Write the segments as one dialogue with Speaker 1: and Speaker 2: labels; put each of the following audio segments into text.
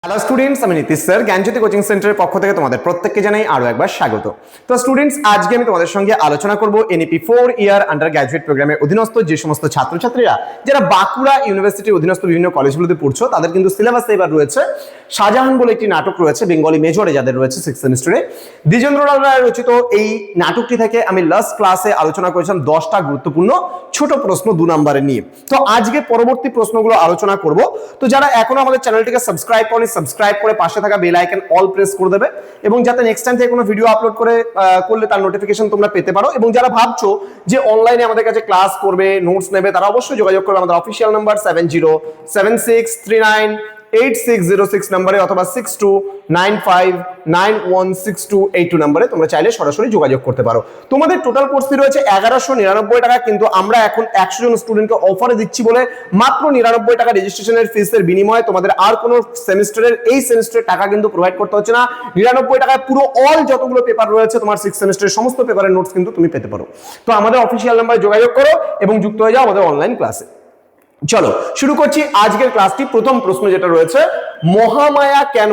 Speaker 1: Hello students, আমি Nitish sir জ্ঞানজ্যোতি coaching সেন্টারের পক্ষ থেকে তোমাদের প্রত্যেককে জানাই আরো একবার স্বাগত। তো স্টুডেন্টস, আজকে আমি তোমাদের সঙ্গে আলোচনা করব এনইপি 4 ইয়ার আন্ডার গ্র্যাজুয়েট প্রোগ্রামের অধীনস্থ যে সমস্ত ছাত্রছাত্রীরা যারা বাঁকুড়া ইউনিভার্সিটির অধীনস্থ বিভিন্ন কলেজগুলোতে পড়ছো, তাদের কিন্তু সিলেবাসে এবার রয়েছে শাহজাহান বলে একটি নাটক রয়েছে, বেঙ্গলি মেজরে যাদের রয়েছে 6th সেমিস্টারে। দ্বিজেন্দ্রলাল রায় রচিত এই নাটকটি থেকে আমি লাস্ট ক্লাসে আলোচনা করেছিলাম 10টা গুরুত্বপূর্ণ ছোট প্রশ্ন 2 নম্বরে নিয়ে। তো আজকে পরবর্তী প্রশ্নগুলো আলোচনা করব। তো যারা এখনো আমাদের চ্যানেলটিকে সাবস্ক্রাইব করেনি, সাবস্ক্রাইব করে পাশে থাকা বেল আইকন অল প্রেস করে দেবে, এবং যাতে নেক্সট টাইম থেকে কোনো ভিডিও আপলোড করলে তার নোটিফিকেশন তোমরা পেতে পারো। এবং যারা ভাবছো যে অনলাইনে আমাদের কাছে ক্লাস করবে, নোটস নেবে, তারা অবশ্যই যোগাযোগ করবে আমাদের অফিসিয়াল নাম্বার 7076398606 নম্বরে অথবা 6295916282 নম্বরে তোমরা চাইলে সরাসরি যোগাযোগ করতে পারো। তোমাদের টোটাল কোর্স ফি রয়েছে 1199 টাকা, কিন্তু আমরা এখন 100 জন স্টুডেন্টকে অফারে দিচ্ছি বলে মাত্র 99 টাকা রেজিস্ট্রেশনের ফিসের বিনিময়ে তোমাদের আর কোনো সেমিস্টারের এই সেমিস্টারের টাকা কিন্তু প্রোভাইড করতে হচ্ছে না। 99 টাকায় পুরো অল যতগুলো পেপার রয়েছে তোমার 6 সেমিস্টারের সমস্ত পেপারের নোটস কিন্তু তুমি পেতে পারো। তো আমাদের অফিসিয়াল নাম্বারে যোগাযোগ করো এবং যুক্ত হয়ে যাও আমাদের অনলাইন ক্লাসে। চলো শুরু করছি আজকের ক্লাসটি। প্রথম প্রশ্ন যেটা রয়েছে, মহামায়া কেন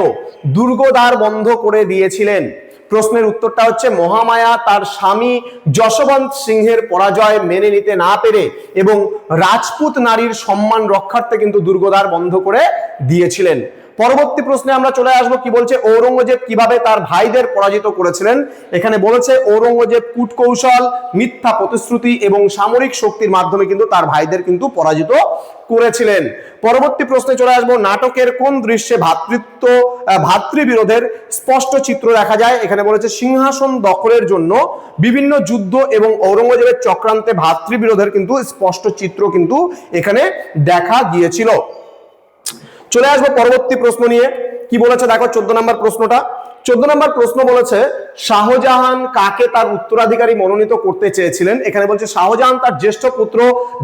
Speaker 1: দুর্গদ্বার বন্ধ করে দিয়েছিলেন? প্রশ্নের উত্তরটা হচ্ছে, মহামায়া তার স্বামী যশবন্ত সিংহের পরাজয় মেনে নিতে না পেরে এবং রাজপুত নারীর সম্মান রক্ষার্থে কিন্তু দুর্গদ্বার বন্ধ করে দিয়েছিলেন। পরবর্তী প্রশ্নে আমরা চলে আসবো, কি বলছে, ঔরঙ্গজেব কিভাবে তার ভাইদের পরাজিত করেছিলেন? এখানে বলেছে ঔরঙ্গজেব কূটকৌশল, মিথ্যা প্রতিশ্রুতি এবং সামরিক শক্তির মাধ্যমে কিন্তু তার ভাইদের কিন্তু পরাজিত করেছিলেন। পরবর্তী প্রশ্নে চলে আসবো, নাটকের কোন দৃশ্যে ভাতৃবিরোধের স্পষ্ট চিত্র দেখা যায়? এখানে বলেছে সিংহাসন দখলের জন্য বিভিন্ন যুদ্ধ এবং ঔরঙ্গজেবের চক্রান্তে ভাতৃবিরোধের কিন্তু স্পষ্ট চিত্র কিন্তু এখানে দেখা গিয়েছিল। চলে আসবো পরবর্তী প্রশ্ন নিয়ে। কি বলেছে দেখো 14 নম্বর প্রশ্নটা। 14 নম্বর প্রশ্ন বলেছে, শাহজাহান কাকে তার উত্তরাধিকারী মনোনীত করতে চেয়েছিলেন? এখানে বলছে শাহজাহান তার জ্যেষ্ঠ পুত্র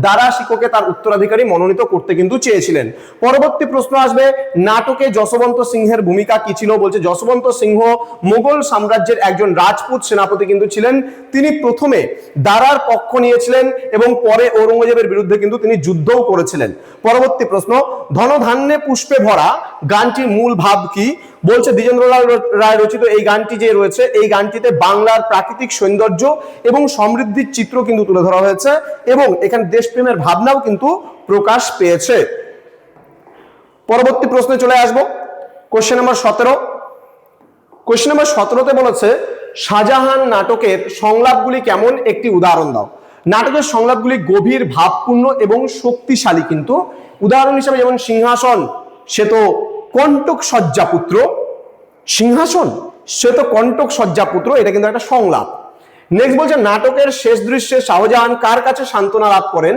Speaker 1: দারা শিকোকে তার উত্তরাধিকারী মনোনীত করতে কিন্তু চেয়েছিলেন। পরবর্তী প্রশ্ন আসবে, নাটকে যশবন্ত সিংহের ভূমিকা কি ছিল? বলছে যশবন্ত সিংহ মুঘল সাম্রাজ্যের একজন রাজপুত সেনাপতি কিন্তু ছিলেন। তিনি প্রথমে দারার পক্ষ নিয়েছিলেন এবং পরে ঔরঙ্গজেবের বিরুদ্ধে কিন্তু তিনি যুদ্ধও করেছিলেন। পরবর্তী প্রশ্ন, ধনধান্যে পুষ্পে ভরা গানটির মূল ভাব কি? বলছে দ্বিজেন্দ্রলাল রায় রচিত এই গানটি যে রয়েছে, এই গানটিতে বাংলার প্রাকৃতিক সৌন্দর্য এবং সমৃদ্ধির চিত্র কিন্তু তুলে ধরা হয়েছে এবং এখানে দেশপ্রেমের ভাবনাও কিন্তু প্রকাশ পেয়েছে। পরবর্তী প্রশ্নে চলে আসবো, কোশ্চেন নাম্বার 17। কোশ্চেন নাম্বার 17তে বলেছে, শাহজাহান নাটকের সংলাপগুলি কেমন, একটি উদাহরণ দাও। নাটকের সংলাপগুলি গভীর, ভাবপূর্ণ এবং শক্তিশালী কিন্তু। উদাহরণ হিসেবে যেমন সিংহাসন সে তো কণ্টক সজ্জাপুত্র, সিংহাসন সে তো কণ্টক সজ্জাপুত্র, এটা কিন্তু একটা সংলাপ। নেক্সট বলছে, নাটকের শেষ দৃশ্যে শাহজাহান কার কাছে সান্ত্বনা লাভ করেন?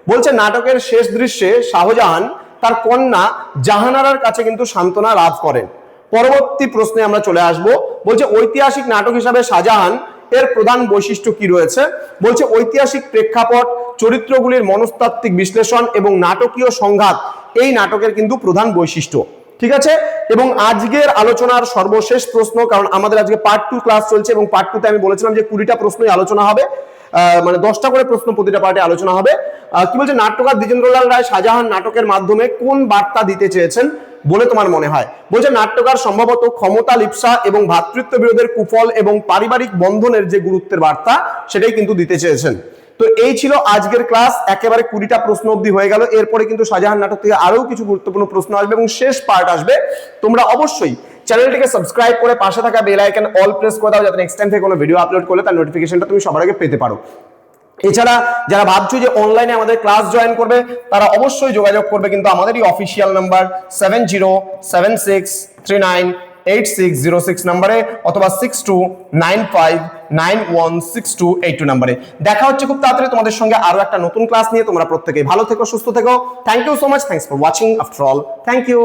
Speaker 1: বলছে নাটকের শেষ দৃশ্যে শাহজাহান তার কন্যা জাহানারার কাছে কিন্তু সান্ত্বনা লাভ করেন। পরবর্তী প্রশ্নে আমরা চলে আসব। বলছে ঐতিহাসিক নাটক হিসাবে শাহজাহান এর প্রধান বৈশিষ্ট্য কি রয়েছে? বলছে ঐতিহাসিক প্রেক্ষাপট, চরিত্রগুলির মনস্তাত্ত্বিক বিশ্লেষণ এবং নাটকীয় সংঘাত এই নাটকের কিন্তু প্রধান বৈশিষ্ট্য। ঠিক আছে, এবং আজকের আলোচনার সর্বশেষ প্রশ্ন, কারণ আমাদের আজকে পার্ট 2 ক্লাস চলছে এবং পার্ট 2 তে আমি বলেছিলাম যে 20টা প্রশ্নই আলোচনা হবে, মানে 10টা করে প্রশ্ন প্রতিটা পার্টে আলোচনা হবে। কি বলছে, নাট্যকার দ্বিজেন্দ্রলাল রায় শাহজাহান নাটকের মাধ্যমে কোন বার্তা দিতে চেয়েছেন বলে তোমার মনে হয়? বলছে নাট্যকার সম্ভবত ক্ষমতা লিপ্সা এবং ভ্রাতৃত্ব বিরোধের কুফল এবং পারিবারিক বন্ধনের যে গুরুত্বের বার্তা সেটাই কিন্তু দিতে চেয়েছেন। তো এই ছিল আজকের ক্লাস, একেবারে 20টা প্রশ্ন অবধি হয়ে গেল। এরপরে কিন্তু শাহজাহান নাটক থেকে আরো কিছু গুরুত্বপূর্ণ প্রশ্ন আসবে এবং শেষ পার্ট আসবে। তোমরা অবশ্যই চ্যানেলটিকে সাবস্ক্রাইব করে পাশে থাকা বেল আইকন অল প্রেস করে দাও, যাতে নেক্সট টাইম থেকে কোনো ভিডিও আপলোড করলে তার নোটিফিকেশনটা তুমি সবার আগে পেতে পারো। এছাড়া যারা ভাবছো যে অনলাইনে আমাদের ক্লাস জয়েন করবে, তারা অবশ্যই যোগাযোগ করবে কিন্তু আমাদেরই অফিসিয়াল নাম্বার 7076398606 নম্বরে অথবা 6295916282 নম্বরে। দেখা হচ্ছে খুব তাড়াতাড়ি তোমাদের সঙ্গে আরো একটা নতুন ক্লাস নিয়ে। তোমরা প্রত্যেকেই ভালো থেকো, সুস্থ থেকো। Thank you so much, thanks for watching after all, thank you.